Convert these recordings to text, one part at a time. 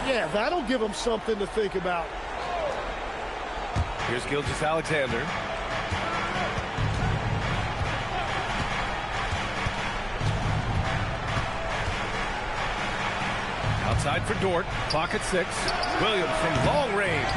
Yeah, that'll give them something to think about. Here's Gilgeous-Alexander. Outside for Dort. Clock at 6. Williams from long range.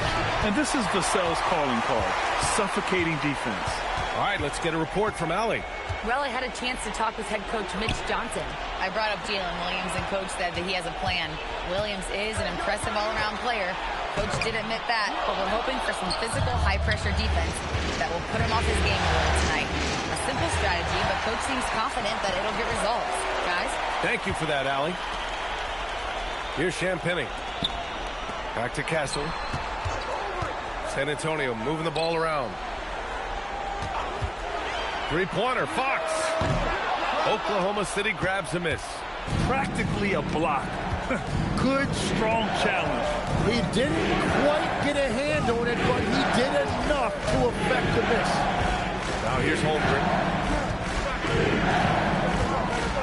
And this is Vassell's calling card. Suffocating defense. All right, let's get a report from Allie. Well, I had a chance to talk with head coach Mitch Johnson. I brought up Jalen Williams, and coach said that he has a plan. Williams is an impressive all-around player. Coach did admit that, but we're hoping for some physical, high-pressure defense that will put him off his game a little tonight. A simple strategy, but coach seems confident that it'll get results. Guys? Thank you for that, Allie. Here's Champagnie. Back to Castle. San Antonio moving the ball around. Three-pointer, Fox. Oklahoma City grabs a miss. Practically a block. Good, strong challenge. He didn't quite get a hand on it, but he did enough to affect the miss. Now here's Holmgren.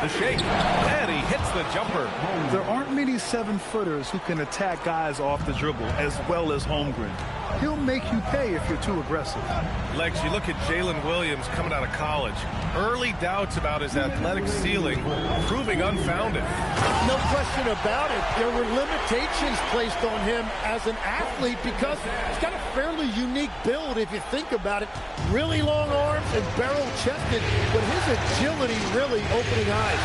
The shake, and he hits the jumper. There aren't many 7-footers who can attack guys off the dribble as well as Holmgren. He'll make you pay if you're too aggressive. Lex, you look at Jalen Williams coming out of college. Early doubts about his athletic ceiling proving unfounded. No question about it. There were limitations placed on him as an athlete because he's got a fairly unique build if you think about it. Really long arms and barrel-chested, but his agility really opening eyes.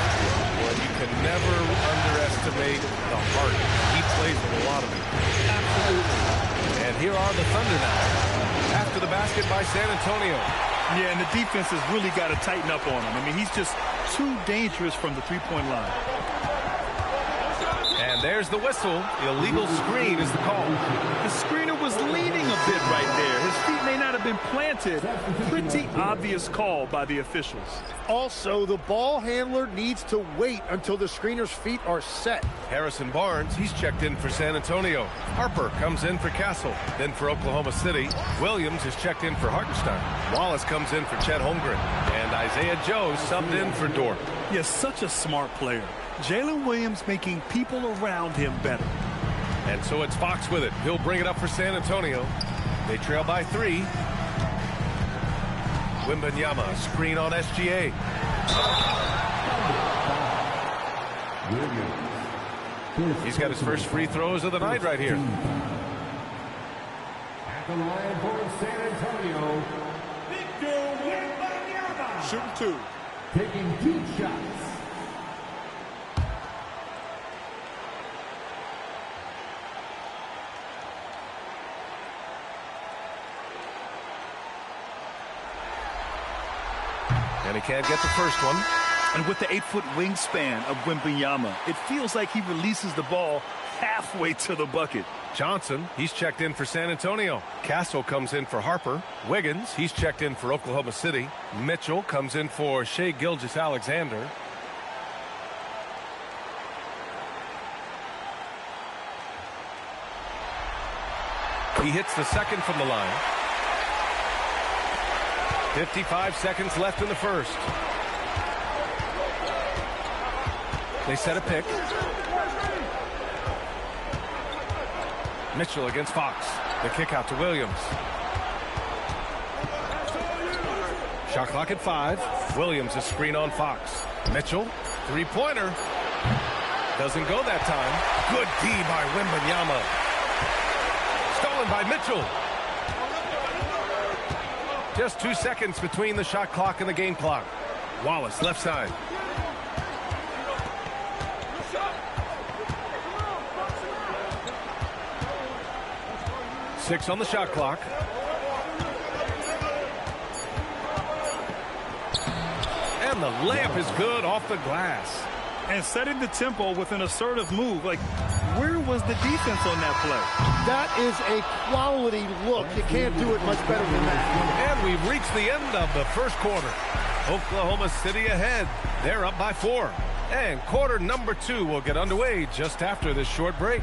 Well, you can never underestimate the heart. He plays with a lot of it. Absolutely. And here are the Thunder now. After the basket by San Antonio. Yeah, and the defense has really got to tighten up on him. I mean, he's just too dangerous from the three-point line. And there's the whistle. Illegal screen is the call. The screener was leaning a bit right there. His feet may not have been planted. Pretty obvious call by the officials. Also, the ball handler needs to wait until the screener's feet are set. Harrison Barnes, he's checked in for San Antonio. Harper comes in for Castle. Then for Oklahoma City, Williams is checked in for Hartenstein. Wallace comes in for Chet Holmgren. And Isaiah Joe subbed in for Dort. Yes, such a smart player. Jalen Williams making people around him better. And so it's Fox with it. He'll bring it up for San Antonio. They trail by 3. Wembanyama, screen on SGA. He's got his first free throws of the night right here. At the line for San Antonio, Victor Wembanyama. Shooting 2. Taking 2 shots. And he can't get the first one. And with the 8-foot wingspan of Wembanyama, it feels like he releases the ball halfway to the bucket. Johnson, he's checked in for San Antonio. Castle comes in for Harper. Wiggins, he's checked in for Oklahoma City. Mitchell comes in for Shai Gilgeous-Alexander. He hits the second from the line. 55 seconds left in the first. They set a pick. Mitchell against Fox. The kick out to Williams. Shot clock at 5. Williams a screen on Fox. Mitchell, three-pointer. Doesn't go that time. Good D by Wembanyama. Stolen by Mitchell. Just 2 seconds between the shot clock and the game clock. Wallace, left side. Six on the shot clock. And the layup is good off the glass. And setting the tempo with an assertive move. Like, where was the defense on that play? That is a quality look. You can't do it much better than that. And we've reached the end of the first quarter. Oklahoma City ahead. They're up by 4. And quarter number 2 will get underway just after this short break.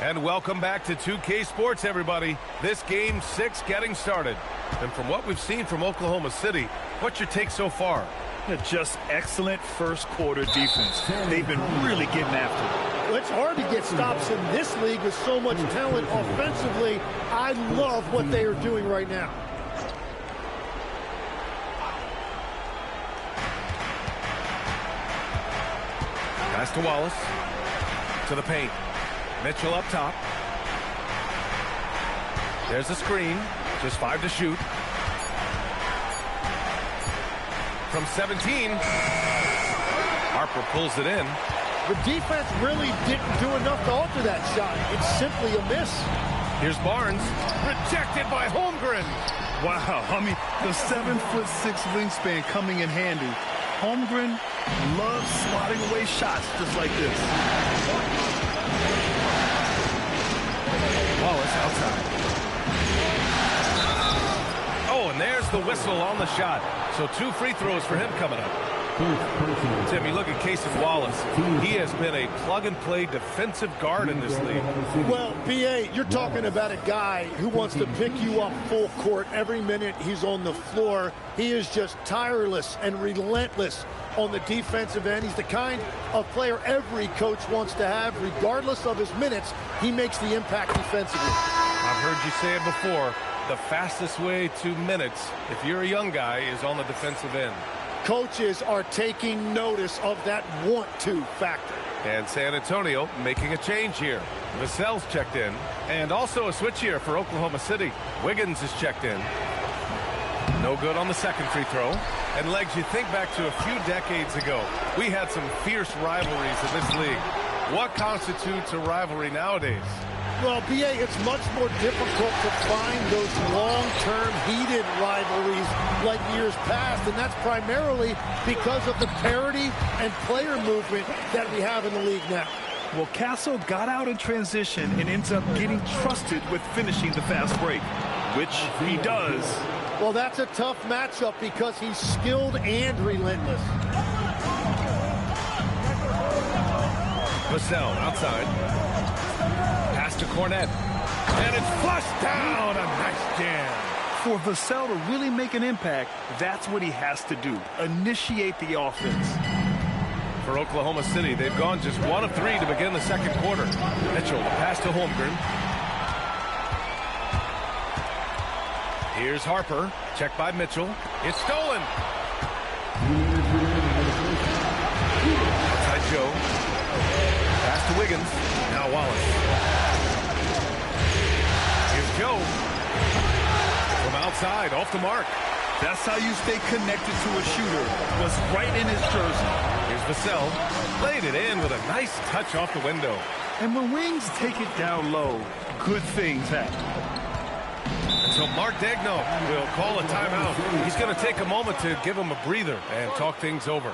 And welcome back to 2K Sports, everybody. This game 6 getting started. And from what we've seen from Oklahoma City, what's your take so far? Just excellent first quarter defense. They've been really getting after it. Well, it's hard to get stops in this league with so much talent offensively. I love what they are doing right now. Pass to Wallace. To the paint. Mitchell up top. There's the screen. Just 5 to shoot. From 17. Harper pulls it in. The defense really didn't do enough to alter that shot. It's simply a miss. Here's Barnes. Rejected by Holmgren. Wow, I mean, the 7'6" wingspan coming in handy. Holmgren loves slotting away shots just like this. Wallace outside. Oh, and there's the whistle on the shot. So 2 free throws for him coming up. Tim, you look at Casey Wallace. He has been a plug-and-play defensive guard in this league. Well, B.A., you're talking about a guy who wants to pick you up full court every minute he's on the floor. He is just tireless and relentless on the defensive end. He's the kind of player every coach wants to have. Regardless of his minutes, he makes the impact defensively. I've heard you say it before. The fastest way to minutes, if you're a young guy, is on the defensive end. Coaches are taking notice of that want-to factor. And San Antonio making a change here. Vassell's checked in. And also a switch here for Oklahoma City. Wiggins is checked in. No good on the second free throw. And Legs, you think back to a few decades ago. We had some fierce rivalries in this league. What constitutes a rivalry nowadays? Well, B.A., it's much more difficult to find those long-term heated rivalries like years past, and that's primarily because of the parity and player movement that we have in the league now. Well, Castle got out in transition and ends up getting trusted with finishing the fast break, which he does. Well, that's a tough matchup because he's skilled and relentless. Vassell outside. Pass to Cornette. And it's flushed down. A nice jam. For Vassell to really make an impact, that's what he has to do. Initiate the offense. For Oklahoma City, they've gone just 1 of 3 to begin the second quarter. Mitchell, the pass to Holmgren. Here's Harper. Checked by Mitchell. It's stolen. Outside Joe. Pass to Wiggins. Now Wallace. Here's Joe. From outside, off the mark. That's how you stay connected to a shooter. Was right in his jersey. Here's Vassell. Played it in with a nice touch off the window. And when wings take it down low, good things happen. And so Mark Daigneault will call a timeout. He's going to take a moment to give him a breather and talk things over.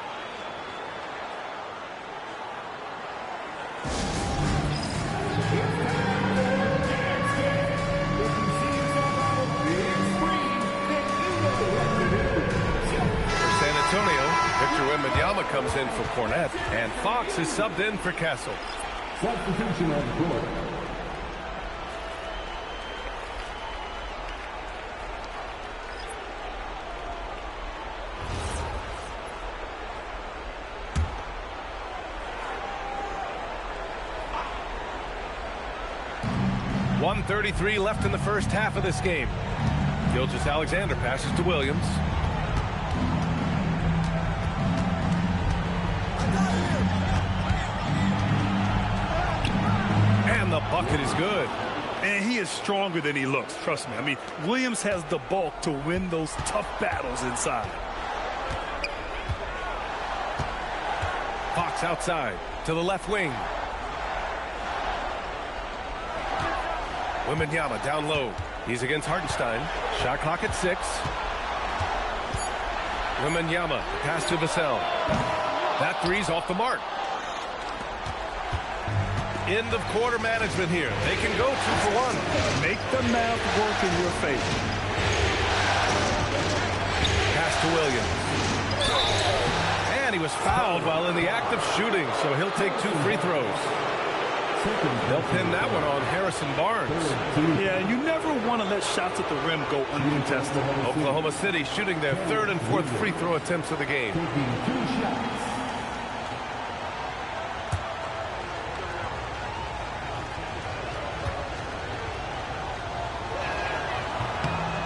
Wembyama comes in for Cornette, and Fox is subbed in for Castle. Substitution on the court. .133 left in the first half of this game. Gilgeous-Alexander passes to Williams. The bucket is good. And he is stronger than he looks, trust me. I mean, Williams has the bulk to win those tough battles inside. Fox outside to the left wing. Wembanyama down low. He's against Hartenstein. Shot clock at 6. Wembanyama pass to Vassell. That three's off the mark. End of quarter management here. They can go 2 for 1. Make the math work in your favor. Pass to Williams. And he was fouled while in the act of shooting, so he'll take 2 free throws. They'll pin that one on Harrison Barnes. Yeah, you never want to let shots at the rim go uncontested. Oklahoma City shooting their third and fourth free throw attempts of the game.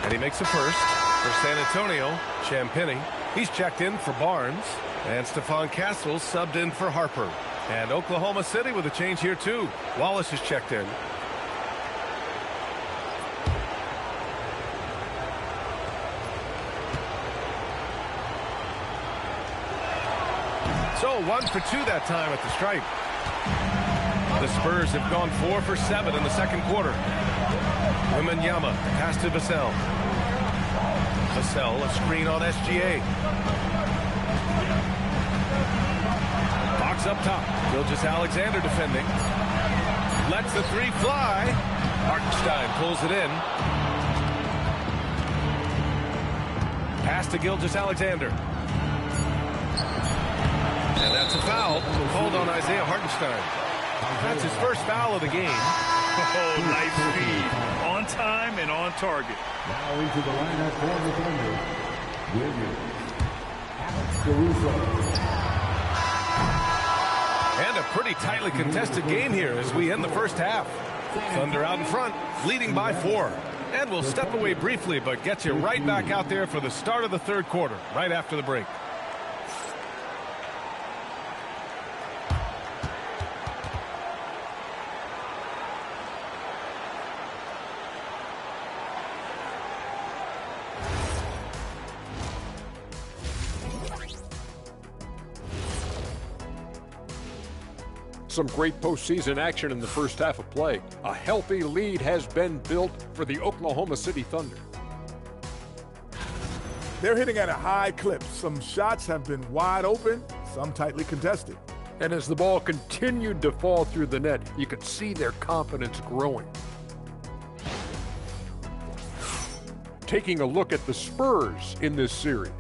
And he makes the first for San Antonio. Champagny. He's checked in for Barnes. And Stephon Castle subbed in for Harper. And Oklahoma City with a change here too. Wallace is checked in. So 1 for 2 that time at the stripe. The Spurs have gone 4 for 7 in the second quarter. Wembanyama pass to Vassell. Vassell, a screen on SGA. Fox up top. Gilgeous-Alexander defending. Lets the three fly. Hartenstein pulls it in. Pass to Gilgeous-Alexander. And that's a foul called on Isaiah Hartenstein. That's his first foul of the game. Oh, nice speed. On time and on target. Now into the lineup for the Thunder. Williams. Alex Caruso. And a pretty tightly contested game here as we end the first half. Thunder out in front, leading by 4. And we'll step away briefly, but get you right back out there for the start of the third quarter, right after the break. Some great postseason action in the first half of play. A healthy lead has been built for the Oklahoma City Thunder. They're hitting at a high clip. Some shots have been wide open, some tightly contested. And as the ball continued to fall through the net, you could see their confidence growing. Taking a look at the Spurs in this series.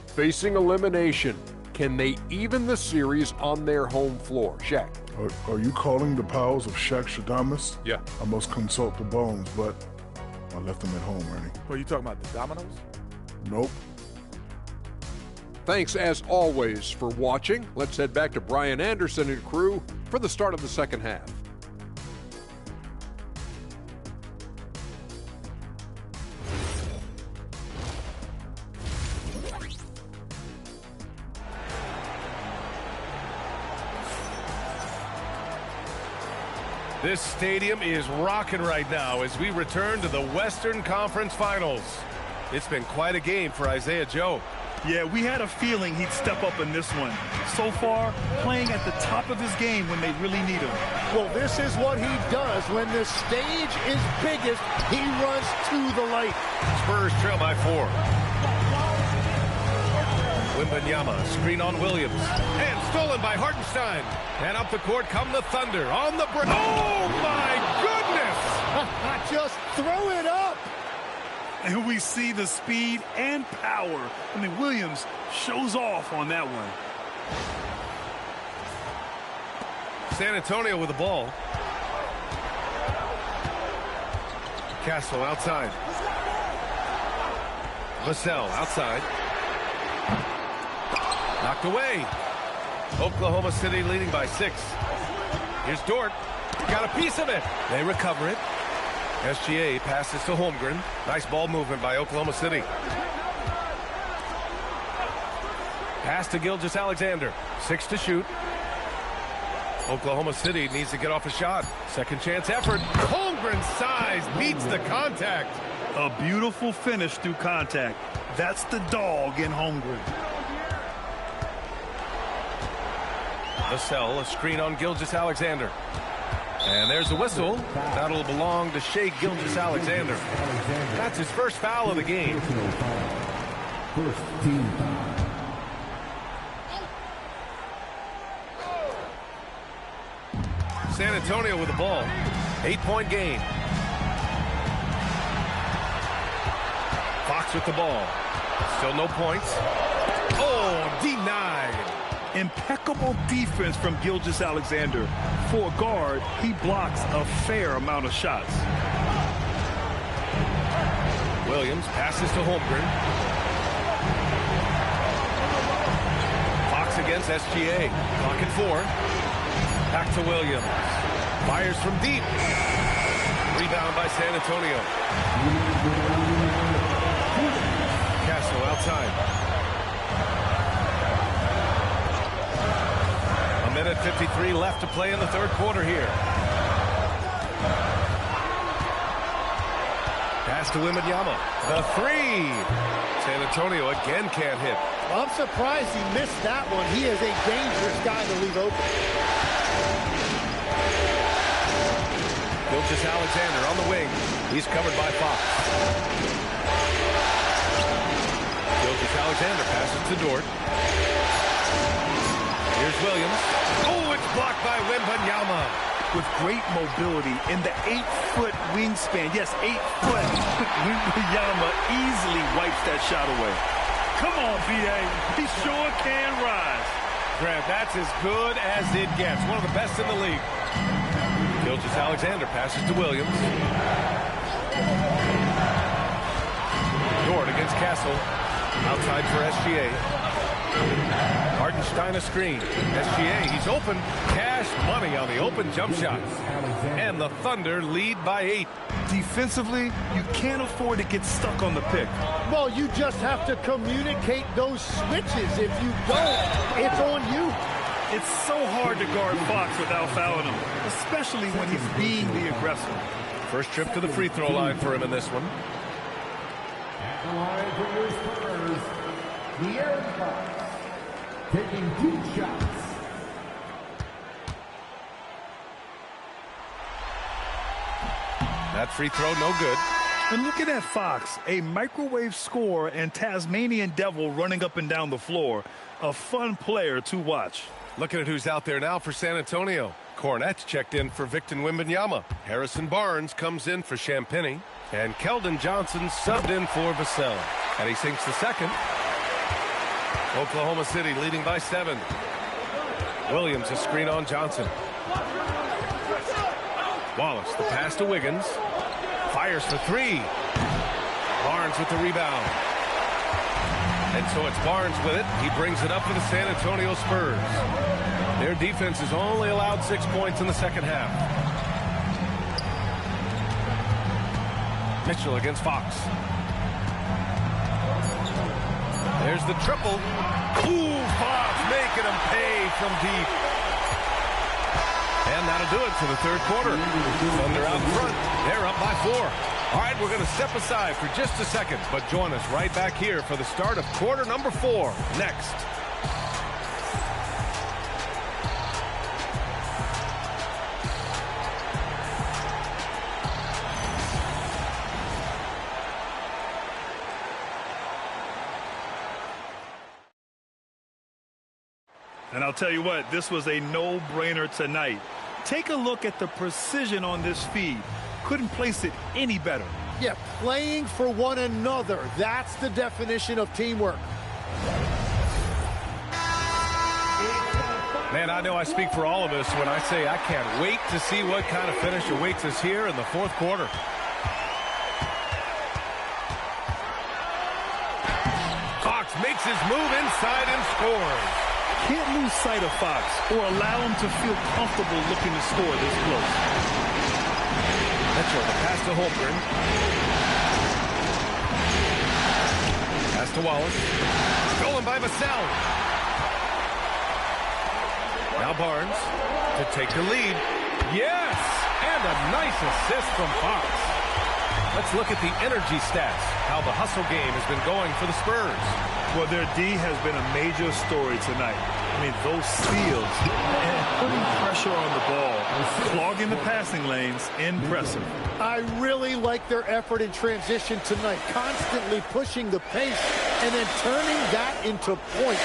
Facing elimination, can they even the series on their home floor? Shaq. Are you calling the powers of Shaq Shadamas? Yeah. I must consult the bones, but I left them at home, Ernie. What, are you talking about the dominoes? Nope. Thanks, as always, for watching. Let's head back to Brian Anderson and crew for the start of the second half. This stadium is rocking right now as we return to the Western Conference Finals. It's been quite a game for Isaiah Joe. Yeah, we had a feeling he'd step up in this one. So far, playing at the top of his game when they really need him. Well, this is what he does. When the stage is biggest, he runs to the light. Spurs trail by 4. Wembanyama, screen on Williams. And stolen by Hartenstein. And up the court come the Thunder on the break. Oh, my goodness! Just throw it up. And we see the speed and power. I mean, Williams shows off on that one. San Antonio with the ball. Castle outside. Vassell outside. Knocked away. Oklahoma City leading by 6. Here's Dort. Got a piece of it. They recover it. SGA passes to Holmgren. Nice ball movement by Oklahoma City. Pass to Gilgeous-Alexander. 6 to shoot. Oklahoma City needs to get off a shot. Second chance effort. Holmgren's size beats the contact. A beautiful finish through contact. That's the dog in Holmgren. Vassell, a screen on Gilgeous-Alexander. And there's a whistle. That'll belong to Shai Gilgeous-Alexander. That's his first foul of the game. First team foul. San Antonio with the ball. 8-point game. Fox with the ball. Still no points. Oh, denied. Impeccable defense from Gilgeous-Alexander. For a guard, he blocks a fair amount of shots. Williams passes to Holmgren. Fox against SGA. Clock at 4. Back to Williams. Fires from deep. Rebound by San Antonio. Castle outside. 1:53 left to play in the third quarter here. Pass to Wembanyama. The 3. San Antonio again can't hit. Well, I'm surprised he missed that one. He is a dangerous guy to leave open. Gilgeous-Alexander on the wing. He's covered by Fox. Gilgeous-Alexander passes to Dort. Here's Williams. Oh, it's blocked by Wembanyama. With great mobility in the 8-foot wingspan. Yes, 8 foot. Wembanyama easily wipes that shot away. Come on, B.A. He sure can rise. Grant, that's as good as it gets. One of the best in the league. Gilgeous-Alexander passes to Williams. Dort against Castle. Outside for SGA. Hartenstein a screen. SGA, he's open. Cash money on the open jump shots. And the Thunder lead by 8. Defensively, you can't afford to get stuck on the pick. Well, you just have to communicate those switches. If you don't, it's on you. It's so hard to guard Fox without fouling him, especially when he's being the aggressor. First trip to the free throw line for him in this one. At the line for your Spurs, De'Aaron Fox, taking 2 shots. That free throw, no good. And looking at Fox, a microwave scorer and Tasmanian devil running up and down the floor. A fun player to watch. Looking at who's out there now for San Antonio. Cornette's checked in for Victor Wembanyama. Harrison Barnes comes in for Champagny. And Keldon Johnson subbed in for Vassell. And he sinks the second. Oklahoma City leading by 7. Williams a screen on Johnson. Wallace, the pass to Wiggins. Fires for 3. Barnes with the rebound. And so it's Barnes with it. He brings it up for the San Antonio Spurs. Their defense has only allowed 6 points in the second half. Mitchell against Fox. There's the triple. Ooh, Fox making him pay from deep. And that'll do it for the third quarter. Thunder out in front. They're up by 4. All right, we're going to step aside for just a second, but join us right back here for the start of quarter number 4 next. And I'll tell you what, this was a no-brainer tonight. Take a look at the precision on this feed. Couldn't place it any better. Yeah, playing for one another. That's the definition of teamwork. Man, I know I speak for all of us when I say I can't wait to see what kind of finish awaits us here in the fourth quarter. Fox makes his move inside and scores. Can't lose sight of Fox or allow him to feel comfortable looking to score this close. Mitchell, the pass to Holmgren. Pass to Wallace. Stolen by Vassell. Now Barnes to take the lead. Yes! And a nice assist from Fox. Let's look at the energy stats, how the hustle game has been going for the Spurs. Well, their D has been a major story tonight. I mean, those steals and putting pressure on the ball, clogging the passing lanes, impressive. I really like their effort in transition tonight, constantly pushing the pace and then turning that into points.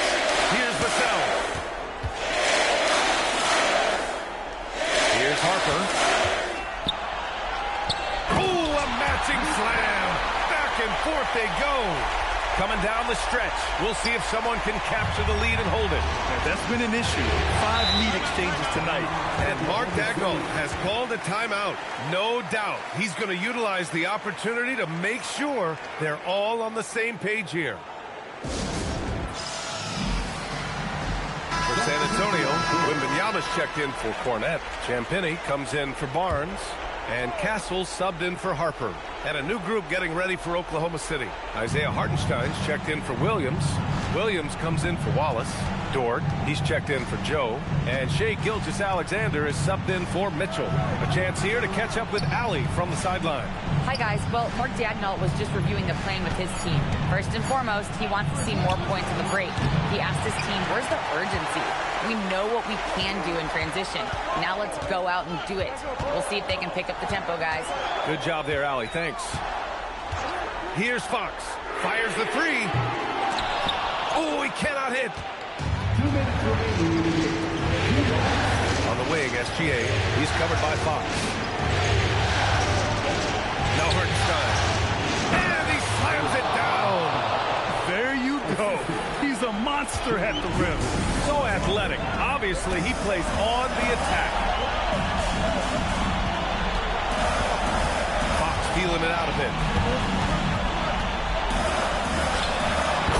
Here's Vassell. Here's Harper. Oh, a matching slam. Back and forth they go. coming down the stretch. We'll see if someone can capture the lead and hold it. Yeah, that's been an issue. 5 lead exchanges tonight. And Mark Daigneault has called a timeout. No doubt he's going to utilize the opportunity to make sure they're all on the same page here. For San Antonio, Wembanyama's checked in for Cornette. Champagny comes in for Barnes. And Castle's subbed in for Harper. And a new group getting ready for Oklahoma City. Isaiah Hartenstein's checked in for Williams. Williams comes in for Wallace. Dort, he's checked in for Joe. And Shai Gilgeous-Alexander is subbed in for Mitchell. A chance here to catch up with Allie from the sideline. Hi, guys. Well, Mark Daigneault was just reviewing the plan with his team. First and foremost, he wants to see more points in the break. He asked his team, where's the urgency? We know what we can do in transition. Now let's go out and do it. We'll see if they can pick up the tempo, guys. Good job there, Allie. Thanks. Here's Fox. Fires the three. Oh, he cannot hit. 2 minutes remaining. On the wing, SGA. He's covered by Fox. Now Hartenstein. And he slams it down. There you go. He's a monster at the rim. So athletic. Obviously, he plays on the attack. Fox feeling it out a bit.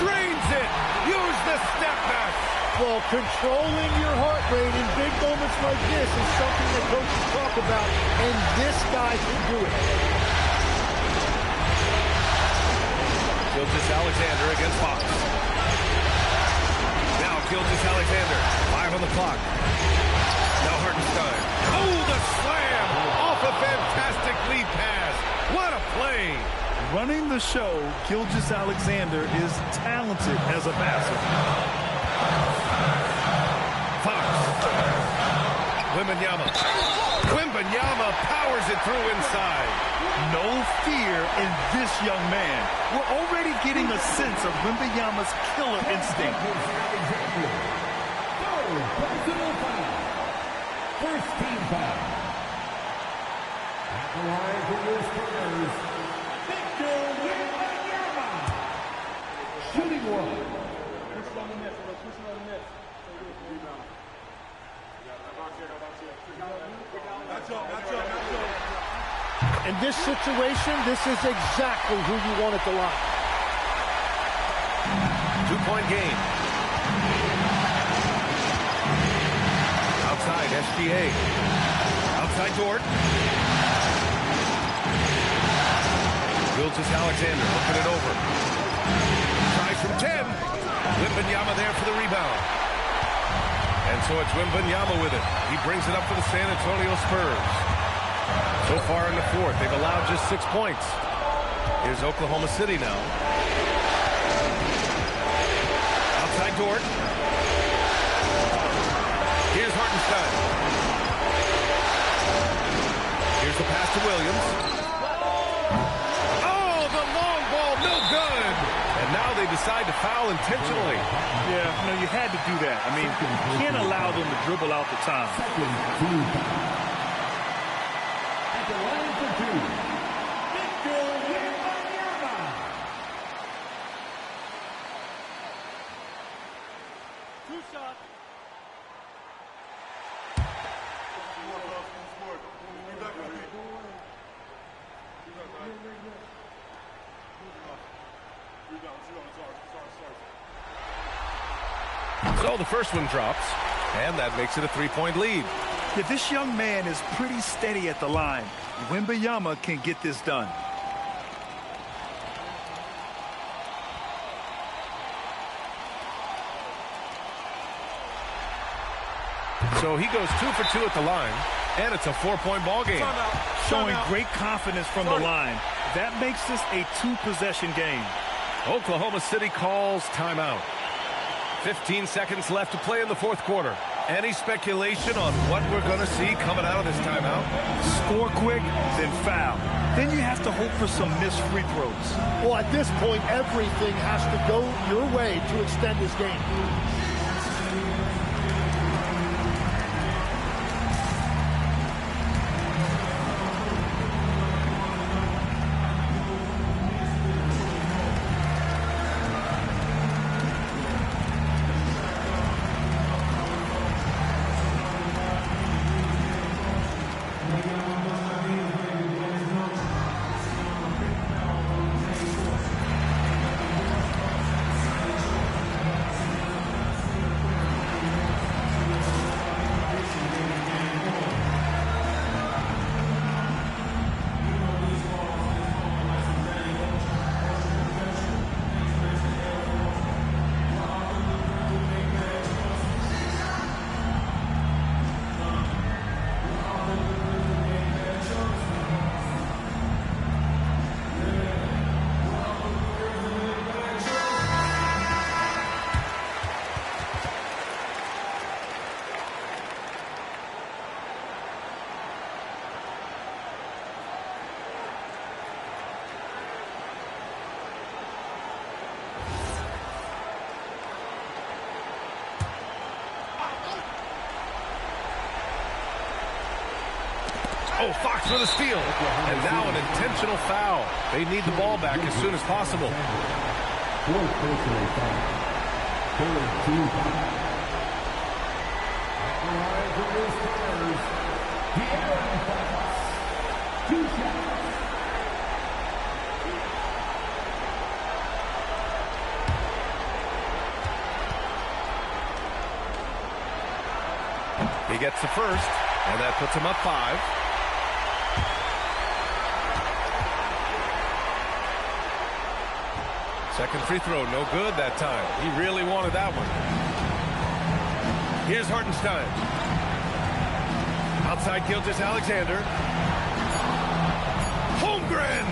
Drains it. Use the step back. Well, controlling your heart rate in big moments like this is something that coaches talk about, and this guy can do it. Gilgeous-Alexander against Fox. Now Gilgeous-Alexander, 5 on the clock. Now Hartenstein. Oh, the slam! Off a fantastic lead pass. What a play! Running the show, Gilgeous-Alexander is talented as a passer. Fox. Wembanyama. Wembanyama powers it through inside. No fear in this young man. We're already getting a sense of Wembanyama's killer instinct. First team foul. At the line for your Spurs, Victor Wembanyama. Shooting one. In this situation, this is exactly who you want at the line. 2-point game. Outside, SGA. Outside Dort. Gilgeous-Alexander looking it over. Tries from 10. Wembanyama there for the rebound. And so it's Wembanyama with it. He brings it up for the San Antonio Spurs. So far in the fourth, they've allowed just 6 points. Here's Oklahoma City now. Outside Dort. Here's Hartenstein. Here's the pass to Williams. Oh, the long ball, no good. And now they decide to foul intentionally. Yeah, no, you had to do that. I mean, you can't allow them to dribble out the time. At the line for two, Victor Wembanyama. Two shots. So the first one drops, and that makes it a 3-point lead. Yeah, this young man is pretty steady at the line. Wembanyama can get this done. So he goes 2 for 2 at the line, and it's a 4-point ball game. Showing great confidence from the line. That makes this a 2-possession game. Oklahoma City calls timeout. 15 seconds left to play in the fourth quarter. Any speculation on what we're going to see coming out of this timeout? Score quick, then foul. Then you have to hope for some missed free throws. Well, at this point, everything has to go your way to extend this game. Oh, Fox for the steal. And now an intentional foul. They need the ball back as soon as possible. He gets the first, and that puts him up 5. Second free throw, no good that time. He really wanted that one. Here's Hartenstein. Outside Gilgeous-Alexander. Holmgren!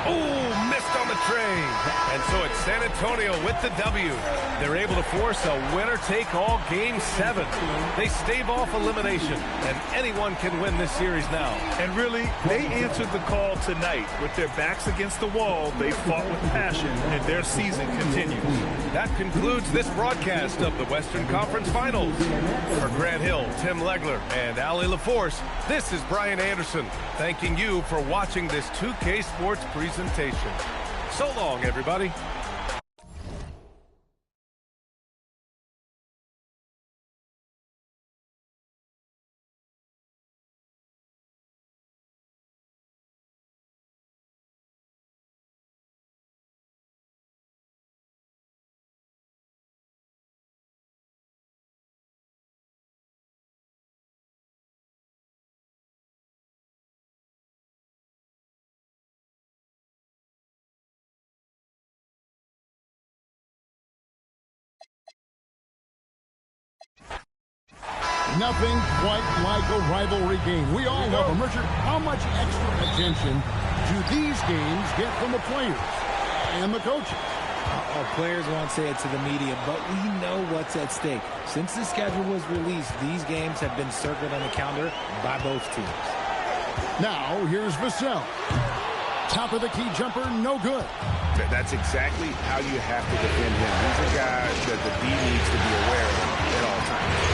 Oh, missed on the tray. And so it's San Antonio with the W. They're able to force a winner-take-all Game 7. They stave off elimination, and anyone can win this series now. And really, they answered the call tonight. With their backs against the wall, they fought with passion, and their season continues. That concludes this broadcast of the Western Conference Finals. For Grant Hill, Tim Legler, and Allie LaForce, this is Brian Anderson, thanking you for watching this 2K Sports presentation. So long, everybody. Nothing quite like a rivalry game. We all love them. Richard, how much extra attention do these games get from the players and the coaches? Players won't say it to the media, but we know what's at stake. Since the schedule was released, these games have been circled on the calendar by both teams. Now, here's Vassell. Top of the key jumper, no good. That's exactly how you have to defend him. He's a guy that the D needs to be aware of at all times.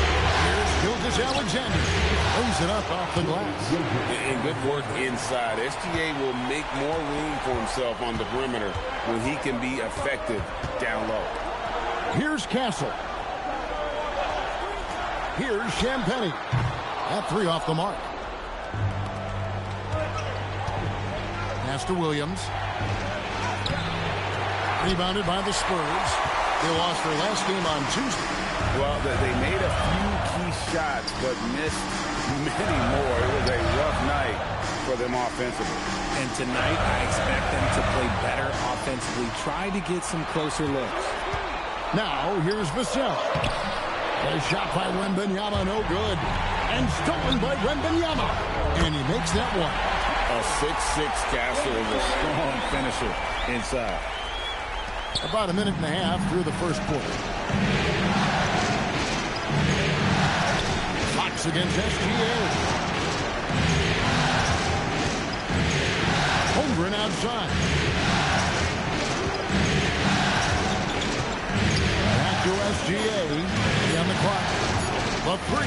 Gilgeous-Alexander brings it up off the glass. And good work inside. SGA will make more room for himself on the perimeter when he can be effective down low. Here's Castle. Here's Champagnie. That 3 off the mark. Pass to Williams. Rebounded by the Spurs. They lost their last game on Tuesday. Well, they made a few key shots, but missed many more. It was a rough night for them offensively. And tonight, I expect them to play better offensively. Try to get some closer looks. Now, here's Vassell. A shot by Wembanyama, no good. And stolen by Wembanyama. And he makes that one. A 6'6" Castle is a strong finisher inside. About a minute and a half through the first quarter. Fox against SGA. Holmgren outside. Back to SGA. On the clock. The 3.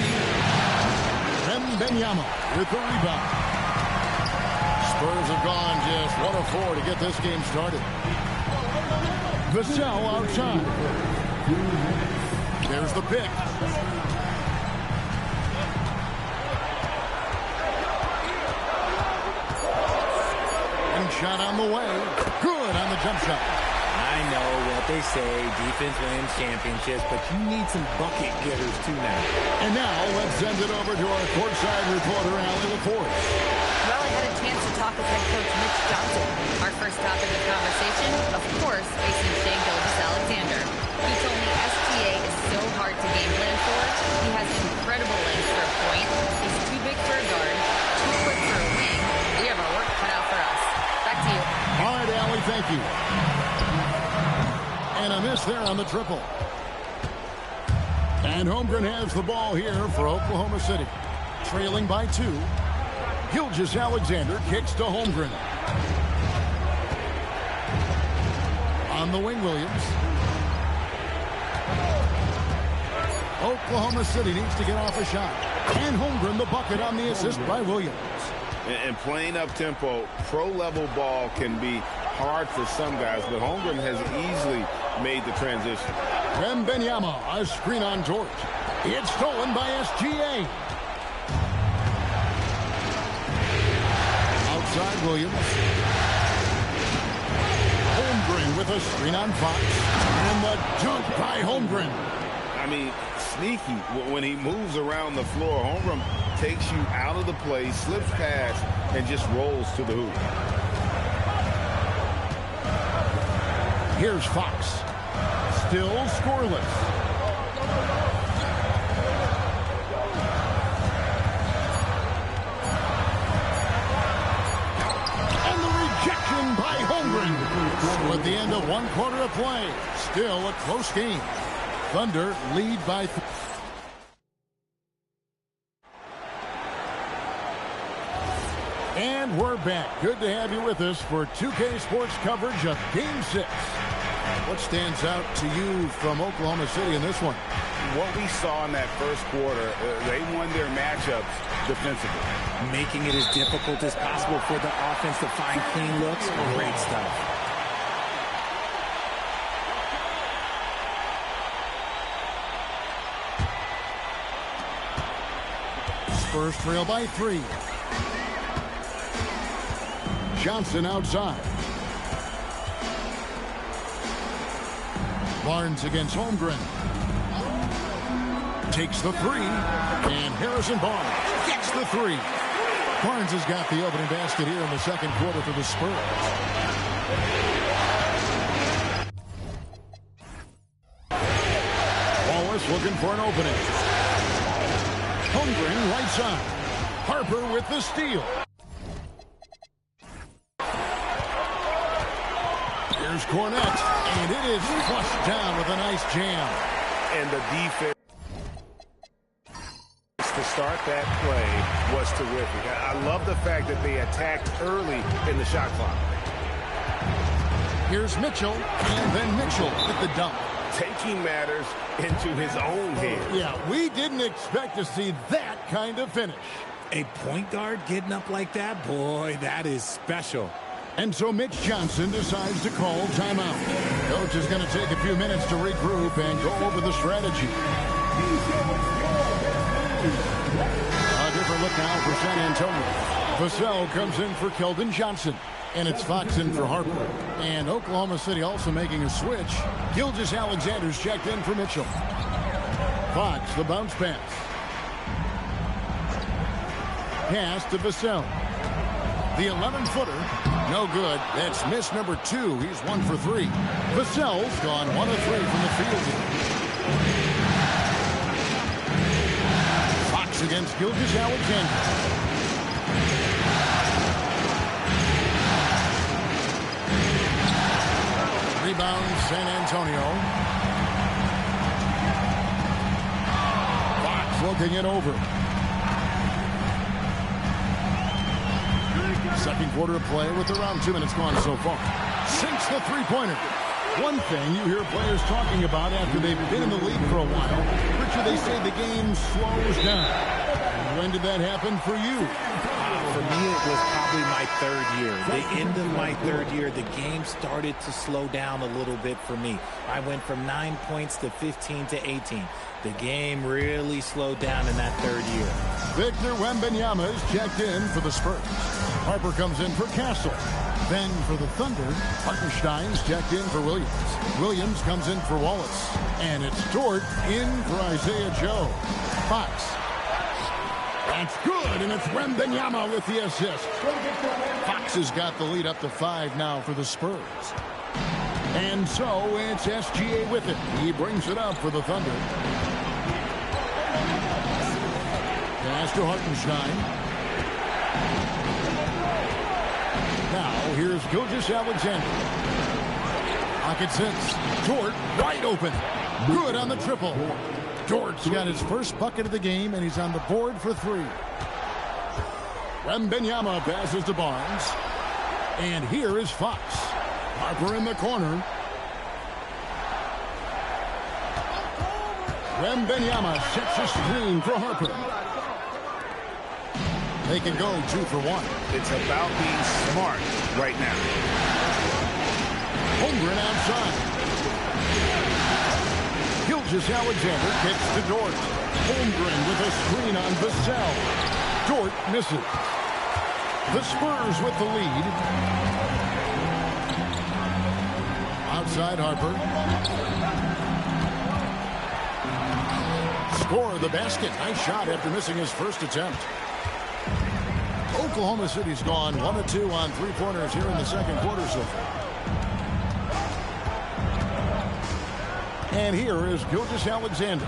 Wembanyama with the rebound. Spurs have gone just 1 of 4 to get this game started. Vassell outside. There's the pick. And shot on the way. Good on the jump shot. I know what they say, defense wins championships, but you need some bucket getters too now. And now let's send it over to our courtside reporter, Allie LaForce. Well, I had a chance to talk with head coach Mitch Johnson. Our first topic of conversation, of course, facing Shai Gilgeous-Alexander. He told me SGA is so hard to game plan for. He has incredible length for a point. He's too big for a guard, too quick for a wing. We have our work cut out for us. Back to you. All right, Allie, thank you. And a miss there on the triple. And Holmgren has the ball here for Oklahoma City. Trailing by 2. Gilgeous-Alexander kicks to Holmgren. On the wing, Williams. Oklahoma City needs to get off a shot. And Holmgren the bucket on the assist by Williams. And playing up tempo, pro-level ball can be hard for some guys, but Holmgren has easily made the transition. Wembanyama, a screen on George. It's stolen by SGA. Outside Williams. Holmgren with a screen on Fox. And the dunk by Holmgren. I mean, sneaky. When he moves around the floor, Holmgren takes you out of the play, slips past, and just rolls to the hoop. Here's Fox. Still scoreless. And the rejection by Holmgren. So at the end of one quarter of play, still a close game. Thunder lead by 3. And we're back. Good to have you with us for 2K Sports coverage of Game 6. What stands out to you from Oklahoma City in this one? What we saw in that first quarter, they won their matchups defensively. Making it as difficult as possible for the offense to find clean looks. Great stuff. Spurs trail by 3. Johnson outside. Barnes against Holmgren. Takes the 3. And Harrison Barnes gets the 3. Barnes has got the opening basket here in the second quarter for the Spurs. Wallace looking for an opening. Holmgren right side. Harper with the steal. Here's Cornette, and it is flushed down with a nice jam. And the defense to start that play was terrific. I love the fact that they attacked early in the shot clock. Here's Mitchell, and then Mitchell with the dunk. Taking matters into his own hands. Yeah, we didn't expect to see that kind of finish. A point guard getting up like that? Boy, that is special. And so Mitch Johnson decides to call timeout. Coach is going to take a few minutes to regroup and go over the strategy. A different look now for San Antonio. Vassell comes in for Keldon Johnson. And it's Fox in for Harper. And Oklahoma City also making a switch. Gilgeous-Alexander's checked in for Mitchell. Fox, the bounce pass. Pass to Vassell. The 11-footer. No good. That's miss number 2. He's 1 for 3. Vassell's gone 1 of 3 from the field. Fox against Gilgeous-Alexander. Rebound, San Antonio. Fox looking it over. Second quarter of play with around 2 minutes gone so far. Sinks the three-pointer. One thing you hear players talking about after they've been in the league for a while, Richard, they say the game slows down. When did that happen for you? For me, it was probably my 3rd year. The end of my 3rd year, the game started to slow down a little bit for me. I went from 9 points to 15 to 18. The game really slowed down in that 3rd year. Victor Wembanyama is checked in for the Spurs. Harper comes in for Castle. Then for the Thunder, Hartenstein's checked in for Williams. Williams comes in for Wallace. And it's Dort in for Isaiah Joe. Fox. That's good, and it's Wembanyama with the assist. Fox has got the lead up to 5 now for the Spurs. And so it's SGA with it. He brings it up for the Thunder. Pass to Hartenstein. Now here's Gilgeous-Alexander. Pocket 6. Dort wide open. Good on the triple. Dort's got his first bucket of the game, and he's on the board for 3. Wembanyama passes to Barnes. And here is Fox. Harper in the corner. Wembanyama sets a screen for Harper. They can go 2 for 1. It's about being smart right now. Holmgren outside. Gilgeous-Alexander kicks to Dort. Holmgren with a screen on Vassell. Dort misses. The Spurs with the lead. Outside Harper. Score the basket. Nice shot after missing his first attempt. Oklahoma City's gone 1 of 2 on three-pointers here in the second quarter so far. And here is Gilgeous-Alexander.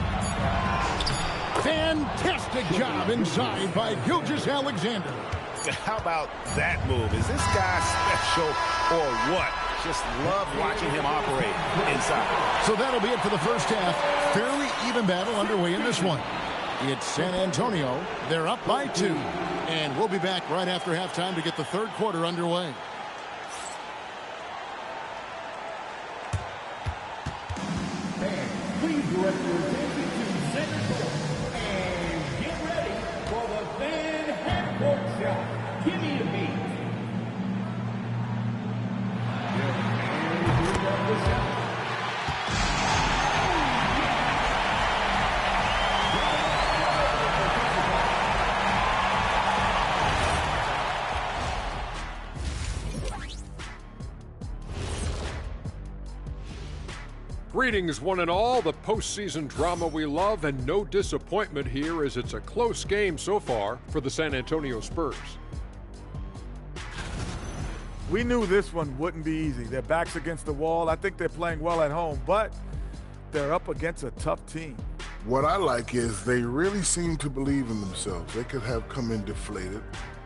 Fantastic job inside by Gilgeous-Alexander. How about that move? Is this guy special or what? Just love watching him operate inside. So that'll be it for the first half. Fairly even battle underway in this one. It's San Antonio. They're up by 2. And we'll be back right after halftime to get the third quarter underway. And please direct your attention to center court. And get ready for the fan half-court shot. Give me a beat. And here comes the shot. Greetings, one and all. The postseason drama we love, and no disappointment here as it's a close game so far for the San Antonio Spurs. We knew this one wouldn't be easy. Their backs against the wall. I think they're playing well at home, but they're up against a tough team. What I like is they really seem to believe in themselves. They could have come in deflated,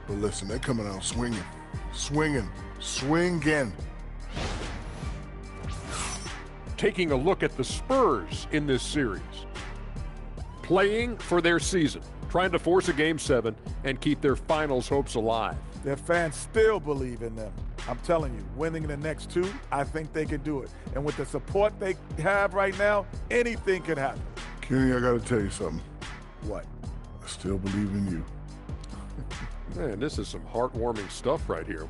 but listen, they're coming out swinging, swinging, swinging. Taking a look at the Spurs in this series. Playing for their season, trying to force a Game 7 and keep their finals hopes alive. Their fans still believe in them. I'm telling you, winning the next 2, I think they can do it. And with the support they have right now, anything can happen. Kenny, I got to tell you something. What? I still believe in you. Man, this is some heartwarming stuff right here.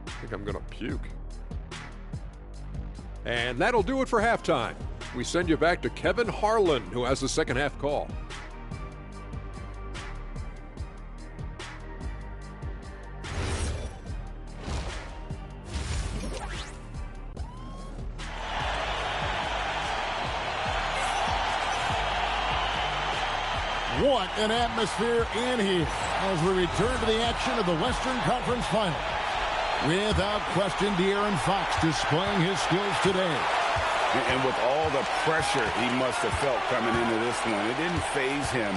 I think I'm going to puke. And that'll do it for halftime. We send you back to Kevin Harlan, who has the second half call. What an atmosphere in here as we return to the action of the Western Conference Final. Without question, De'Aaron Fox displaying his skills today. And with all the pressure he must have felt coming into this one, it didn't faze him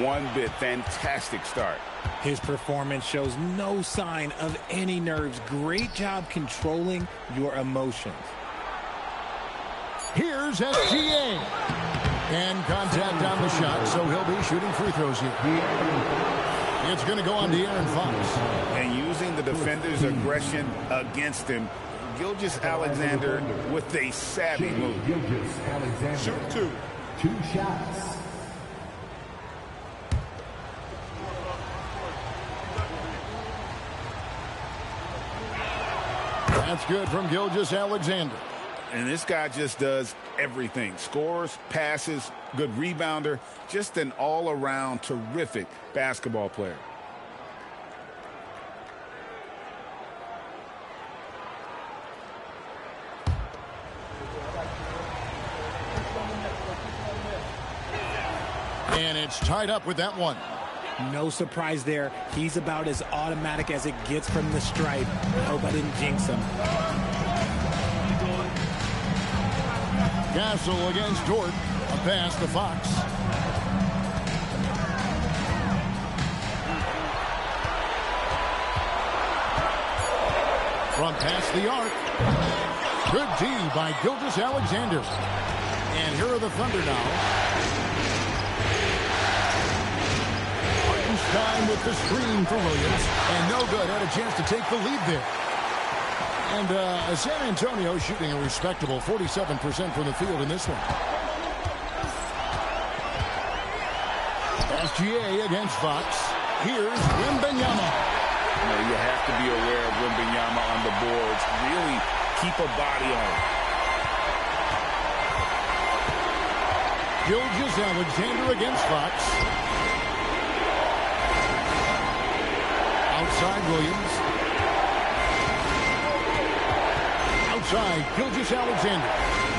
one bit. Fantastic start. His performance shows no sign of any nerves. Great job controlling your emotions. Here's SGA. And contact on the shot, so he'll be shooting free throws here. It's going to go on De'Aaron Fox. And using the defender's aggression against him, Gilgeous-Alexander with a savvy move. Shoot 2. 2 shots. That's good from Gilgeous-Alexander. And this guy just does everything. Scores, passes, good rebounder, just an all-around terrific basketball player. And it's tied up with that one. No surprise there. He's about as automatic as it gets from the stripe. Hope I didn't jinx him. Gasol against Dort. A pass to Fox. From past the arc. Good D by Gilgeous-Alexander. And here are the Thunder now. Hartenstein with the screen for Williams. And no good. Had a chance to take the lead there. And San Antonio shooting a respectable 47% from the field in this one. SGA against Fox. Here's Wembanyama. You have to be aware of Wembanyama on the boards. Really keep a body on him. Gilgeous-Alexander against Fox. Outside Williams. Outside Gilgeous-Alexander.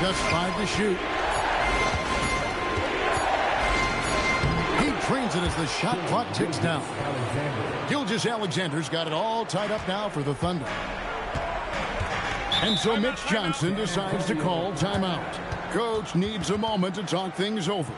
Just 5 to shoot. He trains it as the shot clock ticks down. Gilgeous-Alexander's got it all tied up now for the Thunder. And so Mitch Johnson decides to call timeout. Coach needs a moment to talk things over.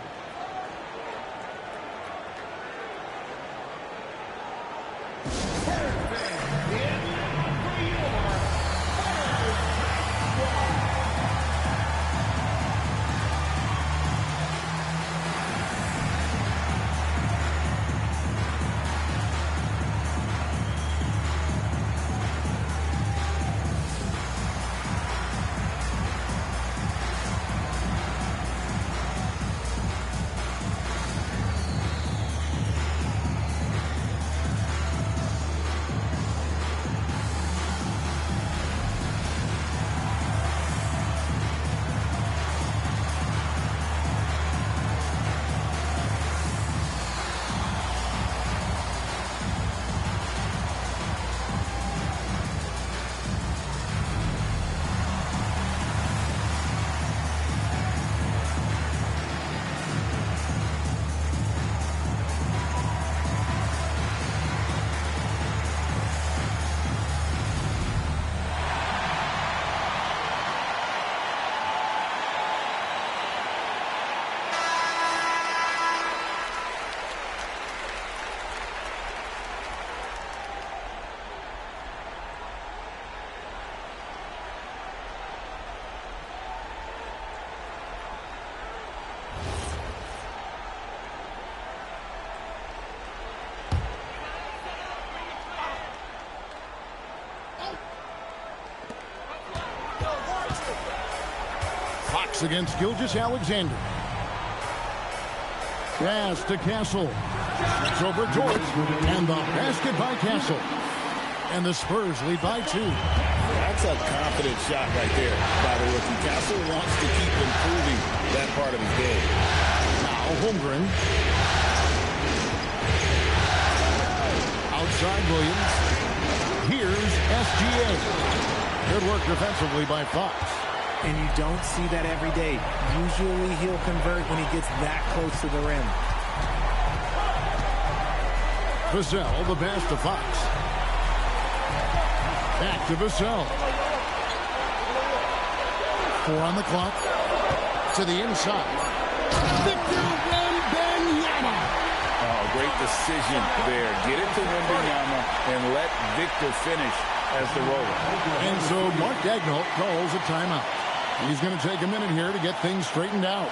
Fox against Gilgeous-Alexander. Pass to Castle. It's over George. And the basket by Castle. And the Spurs lead by 2. That's a confident shot right there by the rookie. Castle wants to keep improving that part of his game. Now Holmgren. Outside Williams. Here's SGA. Good work defensively by Fox. And you don't see that every day. Usually he'll convert when he gets that close to the rim. Vassell, the pass to Fox. Back to Vassell. 4 on the clock. To the inside. Victor Wembanyama. Oh, great decision there. Get it to Wembanyama and let Victor finish as the roller. And so Mark Daigneault calls a timeout. He's going to take a minute here to get things straightened out.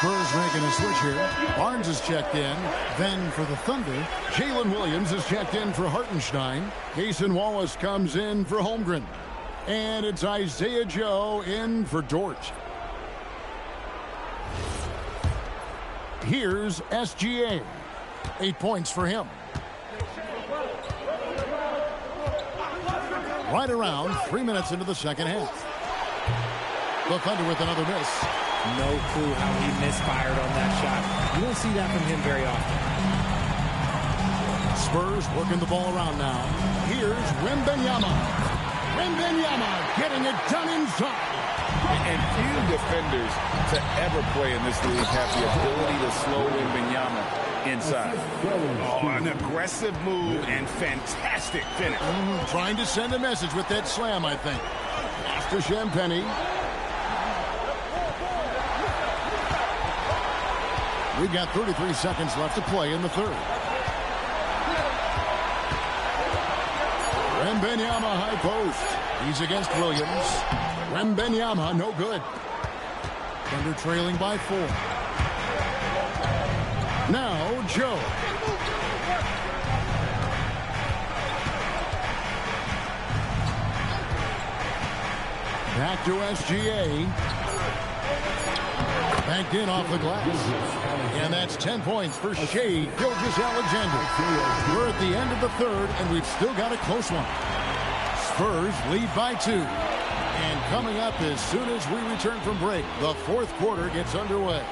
Spurs making a switch here. Barnes is checked in. Then for the Thunder, Jalen Williams is checked in for Hartenstein. Cason Wallace comes in for Holmgren. And it's Isaiah Joe in for Dort. Here's SGA. 8 points for him. Right around 3 minutes into the second half. The Thunder with another miss. No clue how he misfired on that shot. You don't see that from him very often. Spurs working the ball around now. Here's Wembanyama. Wembanyama getting it done inside. And few defenders to ever play in this league have the ability to slow Wembanyama inside. Oh, an aggressive move and fantastic finish. Trying to send a message with that slam, I think. Pass to Champagny. We've got 33 seconds left to play in the third. Wembanyama high post. He's against Williams. Wembanyama, no good. Thunder trailing by 4. Now, Joe. Back to SGA. Backed in off the glass. And that's 10 points for Shea Gilgeous-Alexander. We're at the end of the third, and we've still got a close one. Spurs lead by 2. And coming up as soon as we return from break, the fourth quarter gets underway.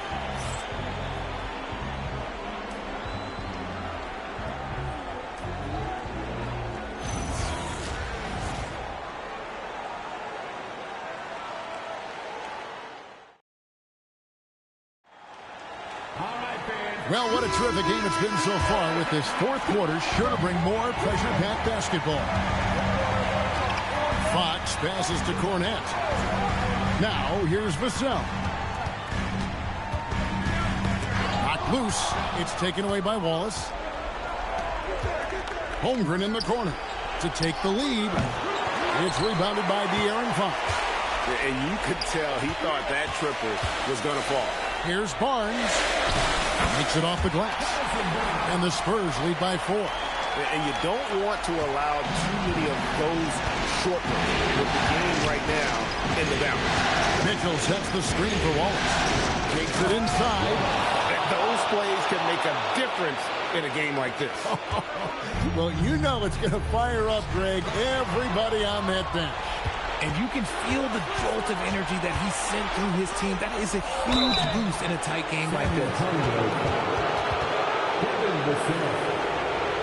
Well, what a terrific game it's been so far, with this fourth quarter sure to bring more pressure-packed basketball. Fox passes to Cornette. Now, here's Vassell. Knocked loose. It's taken away by Wallace. Holmgren in the corner to take the lead. It's rebounded by De'Aaron Fox. And you could tell he thought that triple was going to fall. Here's Barnes. Makes it off the glass. And the Spurs lead by 4. And you don't want to allow too many of those short ones with the game right now in the balance. Mitchell sets the screen for Wallace. Takes it inside. Those plays can make a difference in a game like this. Well, you know it's going to fire up, Greg, everybody on that bench. And you can feel the jolt of energy that he sent through his team. That is a huge boost in a tight game like this.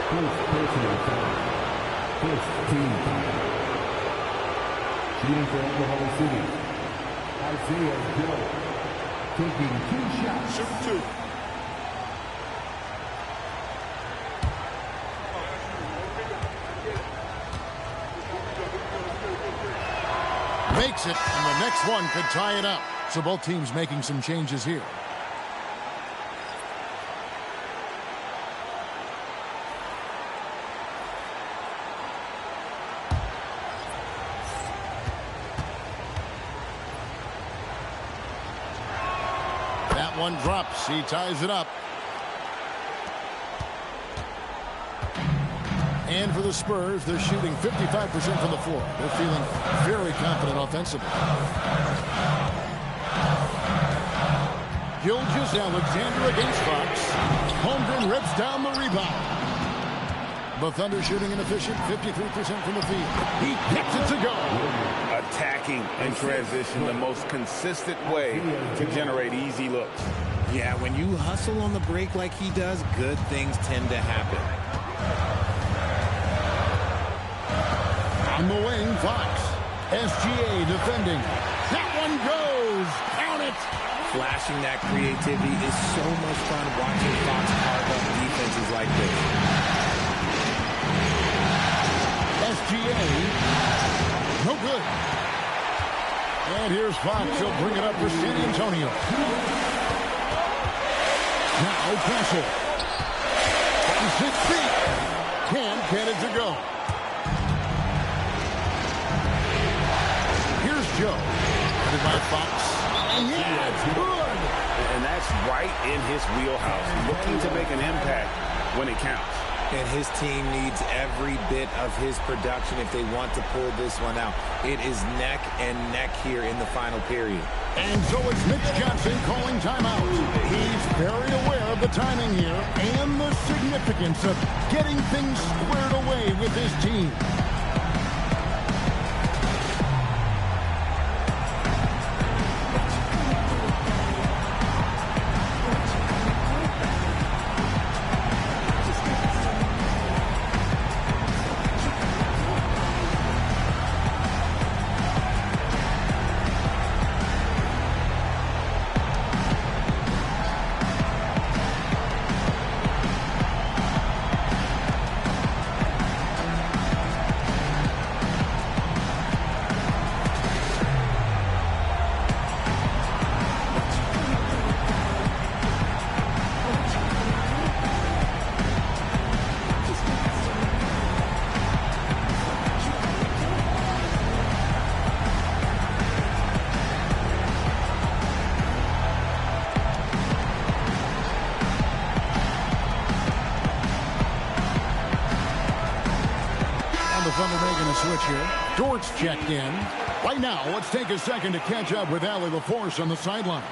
First personal foul. First team foul. Shooting for Oklahoma City. Isaiah Joe. Taking 2 shots. Shoot 2. Makes it, and the next one could tie it up. So both teams making some changes here. That one drops. He ties it up. And for the Spurs, they're shooting 55% from the floor. They're feeling very confident offensively. Gilgeous-Alexander against Fox. Holmgren rips down the rebound. The Thunder shooting an efficient 53% from the field. He gets it to go. Attacking in transition, the most consistent way to generate easy looks. Yeah, when you hustle on the break like he does, good things tend to happen. On the wing, Fox. SGA defending. That one goes. Count it. Flashing that creativity is so much fun watching Fox carve up defenses like this. SGA. No good. And here's Fox. He'll bring it up for San Antonio. Now Castle. On 6 feet. Can't get it to go. Here's Joe. Headed by Fox. And yeah, it's good. And that's right in his wheelhouse. Looking to make an impact when it counts. And his team needs every bit of his production if they want to pull this one out. It is neck and neck here in the final period. And so it's Mitch Johnson calling timeout. He's very aware of the timing here and the significance of getting things squared away with his team. here. Dort's checked in. Right now, let's take a second to catch up with Allie LaForce on the sidelines.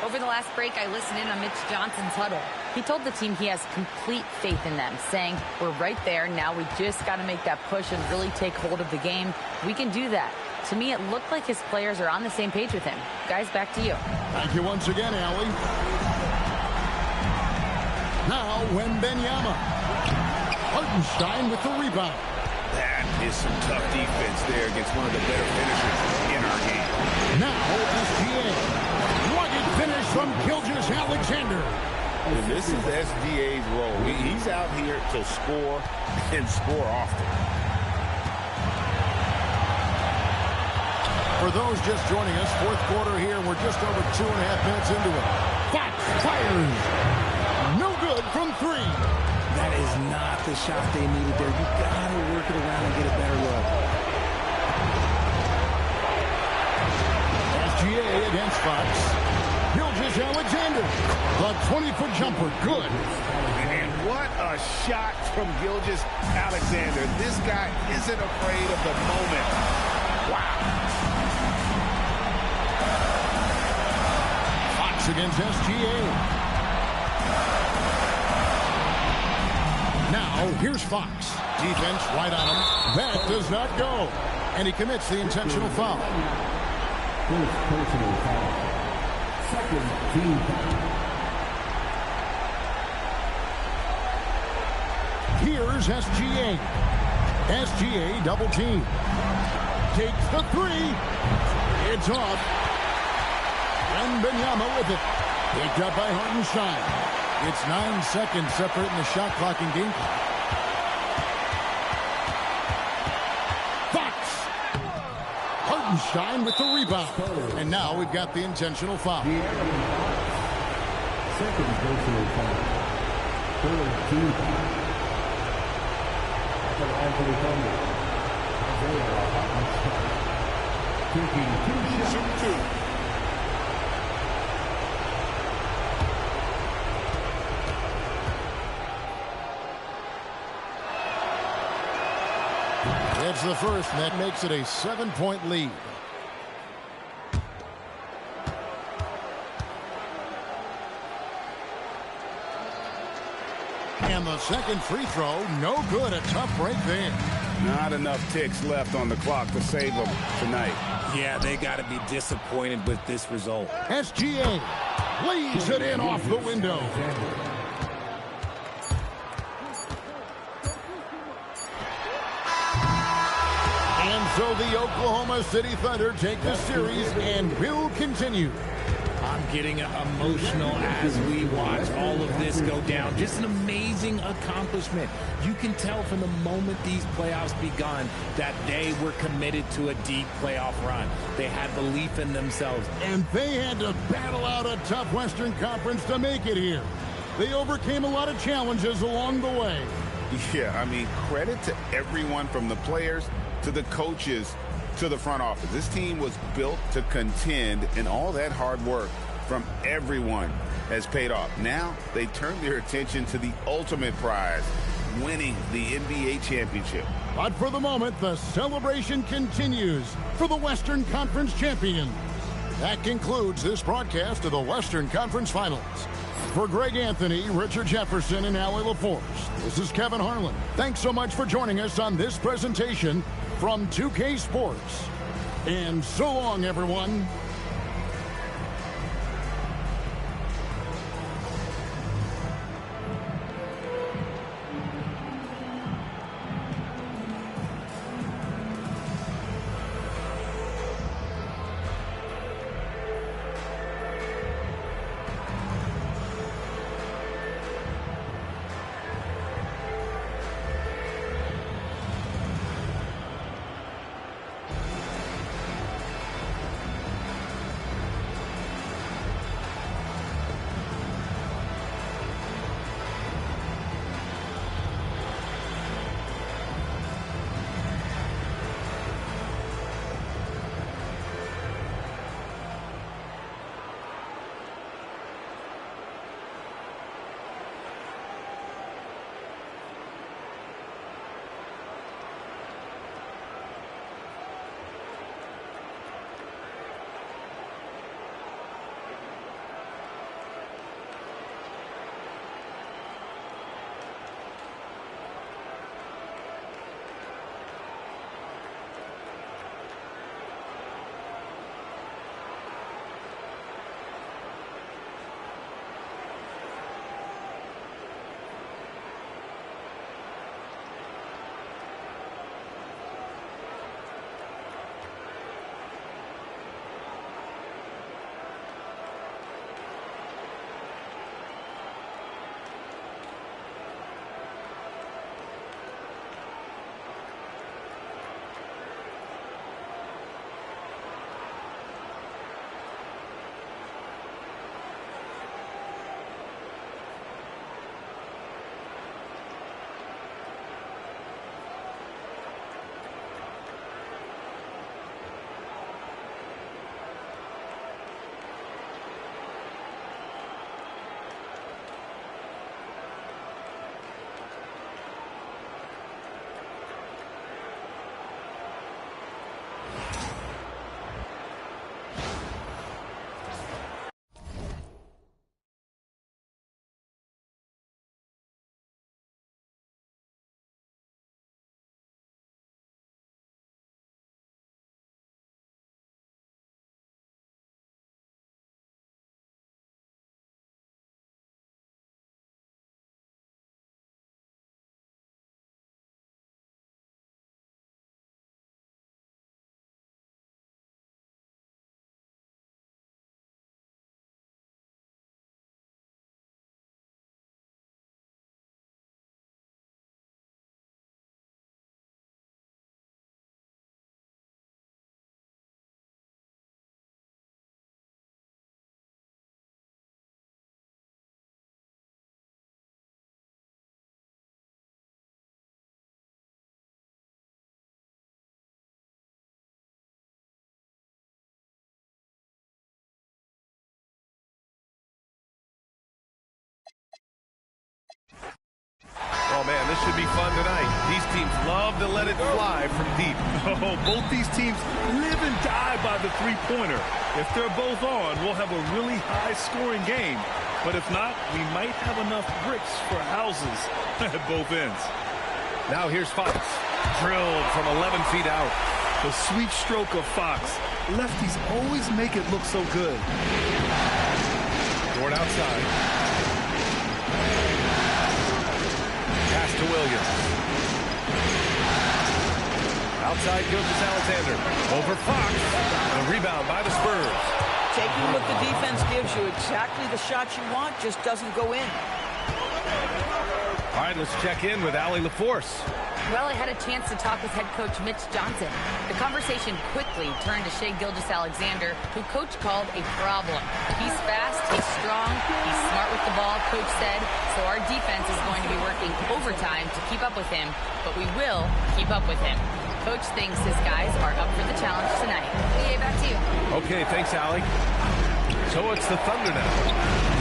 Over the last break, I listened in on Mitch Johnson's huddle. He told the team he has complete faith in them, saying, we're right there. Now we just got to make that push and really take hold of the game. We can do that. To me, it looked like his players are on the same page with him. Guys, back to you. Thank you once again, Allie. Now, Wembanyama. Hartenstein with the rebound. That is some tough defense there against one of the better finishers in our game. Now, SGA. Rugged finish from Gilgeous-Alexander. And this is SGA's role. He's out here to score and score often. For those just joining us, fourth quarter here. We're just over 2.5 minutes into it. Fox fires. No good from three. That is not the shot they needed there. You got to work it around and get a better look. SGA against Fox. Gilgeous-Alexander. The 20-foot jumper. Good. And what a shot from Gilgeous-Alexander. This guy isn't afraid of the moment. Wow. Fox against SGA. Now, here's Fox. Defense right on him. That does not go. And he commits the intentional foul. First personal foul. Second team foul. Here's SGA. SGA double team. Takes the three. It's off. Wembanyama with it. Picked up by Hartenstein. It's 9 seconds separating the shot clock and game clock. Fox. Hartenstein with the rebound. And now we've got the intentional foul. Second personal foul. Third team foul. For Anthony Thunder. Isaiah Hartenstein. Taking 2 shots. Shoot 2. It's the first, and that makes it a 7-point lead. And the second free throw, no good. A tough break there. Not enough ticks left on the clock to save them tonight. Yeah, they got to be disappointed with this result. SGA lays it in off the window. And so the Oklahoma City Thunder take the series and will continue. I'm getting emotional as we watch all of this go down. Just an amazing accomplishment. You can tell from the moment these playoffs begun that they were committed to a deep playoff run. They had belief in themselves. And they had to battle out a tough Western Conference to make it here. They overcame a lot of challenges along the way. Yeah, I mean, credit to everyone from the players to the coaches to the front office. This team was built to contend, and all that hard work from everyone has paid off. Now they turn their attention to the ultimate prize, winning the NBA championship. But for the moment, the celebration continues for the Western Conference champions. That concludes this broadcast of the Western Conference Finals. For Greg Anthony, Richard Jefferson, and Allie LaForce, this is Kevin Harlan. Thanks so much for joining us on this presentation from 2K Sports. And so long, everyone. this should be fun tonight. These teams love to let it fly from deep. Oh, both these teams live and die by the three-pointer. If they're both on, we'll have a really high-scoring game. But if not, we might have enough bricks for houses at both ends. Now here's Fox. Drilled from 11 feet out. The sweet stroke of Fox. Lefties always make it look so good. Toward outside. Pass to Williams. Outside Gilgeous-Alexander. Over Fox. The rebound by the Spurs. Taking what the defense gives you, exactly the shot you want, just doesn't go in. All right, let's check in with Allie LaForce. Well, I had a chance to talk with head coach Mitch Johnson. The conversation quickly turned to Shai Gilgeous-Alexander, who coach called a problem. He's fast, he's strong, he's smart with the ball, coach said, so our defense is going to be working overtime to keep up with him, but we will keep up with him. Coach thinks his guys are up for the challenge tonight. EA, back to you. Okay, thanks, Allie. So it's the Thunder now.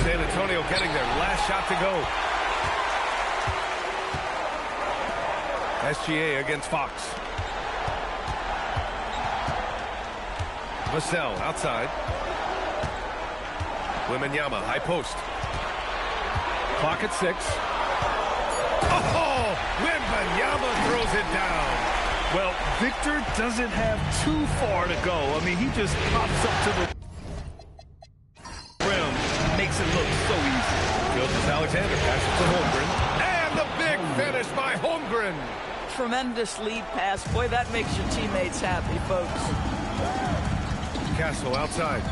San Antonio getting their last shot to go. SGA against Fox. Vassell outside. Wembanyama, high post. Clock at 6. Oh! Wembanyama throws it down. Well, Victor doesn't have too far to go. I mean, he just pops up to the rim, makes it look so easy. Gilgeous-Alexander passes to Holmgren. And the big finish by Holmgren. Tremendous lead pass. Boy, that makes your teammates happy, folks. Castle outside.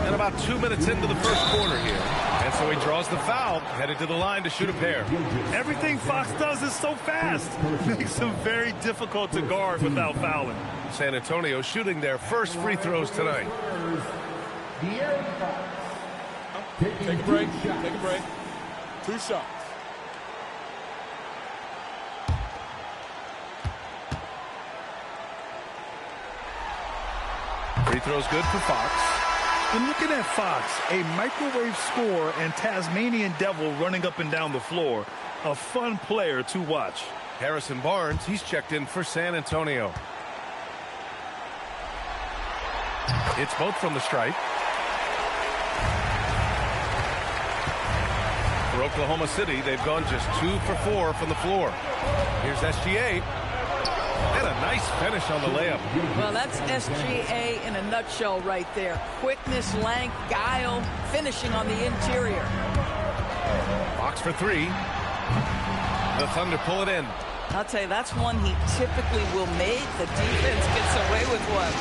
And about 2 minutes into the first quarter here. And so he draws the foul, headed to the line to shoot a pair. Everything Fox does is so fast. Makes him very difficult to guard without fouling. San Antonio shooting their first free throws tonight. Take a break. Take a break. 2 shots. Free throws good for Fox. When looking at Fox, a microwave scorer and Tasmanian devil running up and down the floor, a fun player to watch. Harrison Barnes, he's checked in for San Antonio. It's both from the stripe. For Oklahoma City, they've gone just 2 for 4 from the floor. Here's SGA. And a nice finish on the layup. Well, that's SGA in a nutshell right there. Quickness, length, guile, finishing on the interior. Fox for 3. The Thunder pull it in. I'll tell you, that's one he typically will make. The defense gets away with one.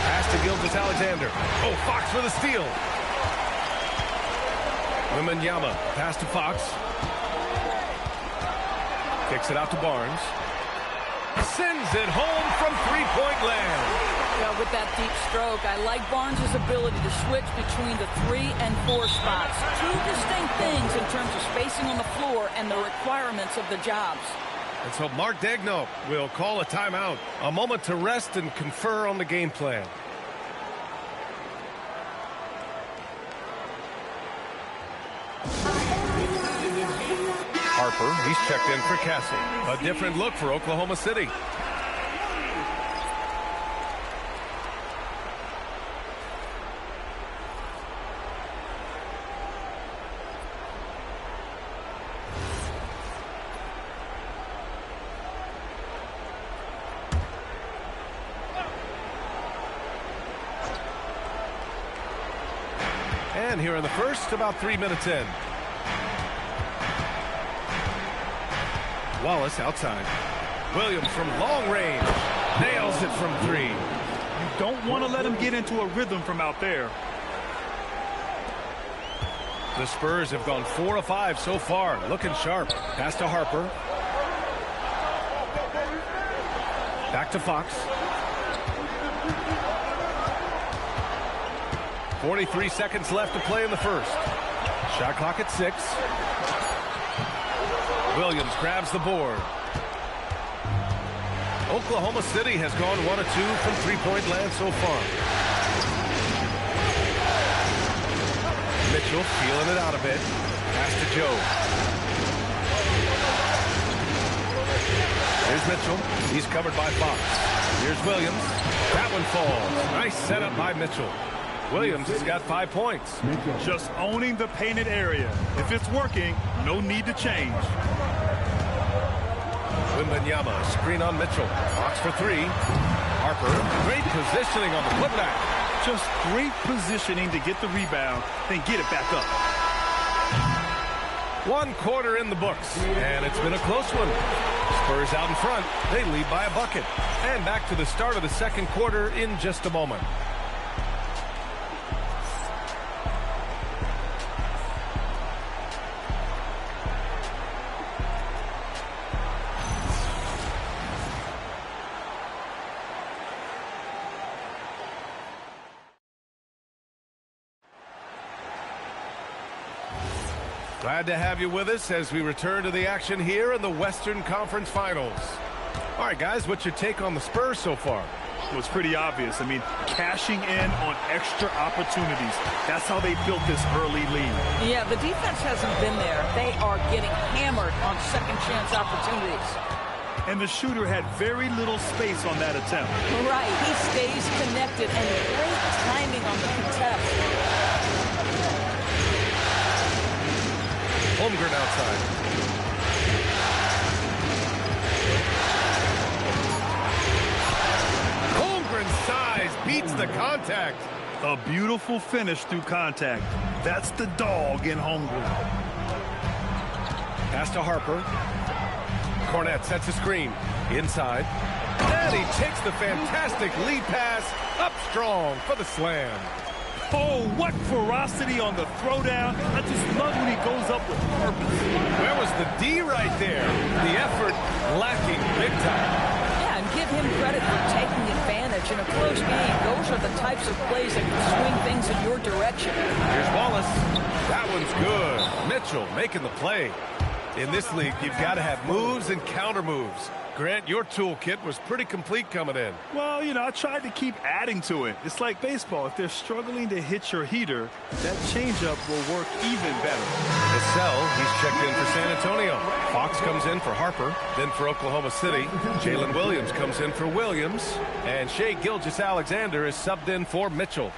Pass to Gilgeous-Alexander. Oh, Fox for the steal. Wembanyama, pass to Fox. Kicks it out to Barnes. Sends it home from three-point land. Yeah, with that deep stroke, I like Barnes' ability to switch between the 3 and 4 spots. 2 distinct things in terms of spacing on the floor and the requirements of the jobs. And so Mark Daigneault will call a timeout. A moment to rest and confer on the game plan. Harper, he's checked in for Castle. A different look for Oklahoma City. And here in the first, about 3 minutes in. Wallace outside. Williams from long range. Nails it from 3. You don't want to let him get into a rhythm from out there. The Spurs have gone 4 of 5 so far. Looking sharp. Pass to Harper. Back to Fox. 43 seconds left to play in the first. Shot clock at 6. Williams grabs the board. Oklahoma City has gone 1 of 2 from three-point land so far. Mitchell feeling it out a bit. Pass to Joe. Here's Mitchell. He's covered by Fox. Here's Williams. That one falls. Nice setup by Mitchell. Williams has got 5 points. Just owning the painted area. If it's working, no need to change. Wembanyama, screen on Mitchell. Fox for 3. Harper, great positioning on the putback. Just great positioning to get the rebound, then get it back up. 1 quarter in the books, and it's been a close one. Spurs out in front. They lead by a bucket. And back to the start of the second quarter in just a moment. Glad to have you with us as we return to the action here in the Western Conference Finals. All right, guys, what's your take on the Spurs so far? Well, it's pretty obvious. I mean, cashing in on extra opportunities. That's how they built this early lead. Yeah, the defense hasn't been there. They are getting hammered on second chance opportunities. And the shooter had very little space on that attempt. Right, he stays connected and great timing on the contest. Holmgren outside. Holmgren's size beats the contact. A beautiful finish through contact. That's the dog in Holmgren. Pass to Harper. Cornette sets a screen. Inside. And he takes the fantastic lead pass up strong for the slam. Oh, what ferocity on the throwdown. I just love when he goes up with purpose. Where was the D right there? The effort lacking big time. Yeah, and give him credit for taking advantage in a close game. Those are the types of plays that can swing things in your direction. Here's Wallace. That one's good. Mitchell making the play. In this league, you've got to have moves and counter moves. Grant, your toolkit was pretty complete coming in. Well, you know, I tried to keep adding to it. It's like baseball. If they're struggling to hit your heater, that changeup will work even better. Vassell, he's checked in for San Antonio. Fox comes in for Harper, then for Oklahoma City. Jalen Williams comes in for Williams. And Shai Gilgeous-Alexander is subbed in for Mitchell.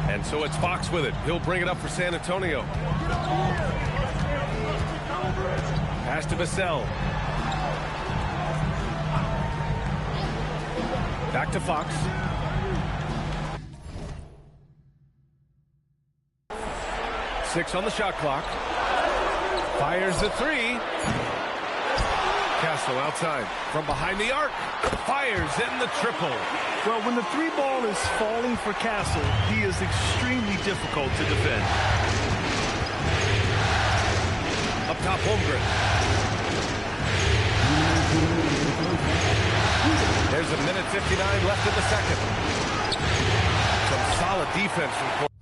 And so it's Fox with it. He'll bring it up for San Antonio. Pass to Vassell. Back to Fox. Six on the shot clock. Fires the 3. Castle outside from behind the arc. Fires in the triple. Well, when the 3 ball is falling for Castle, he is extremely difficult to defend. Up top, Holmgren. There's a minute 59 left in the second. Some solid defense from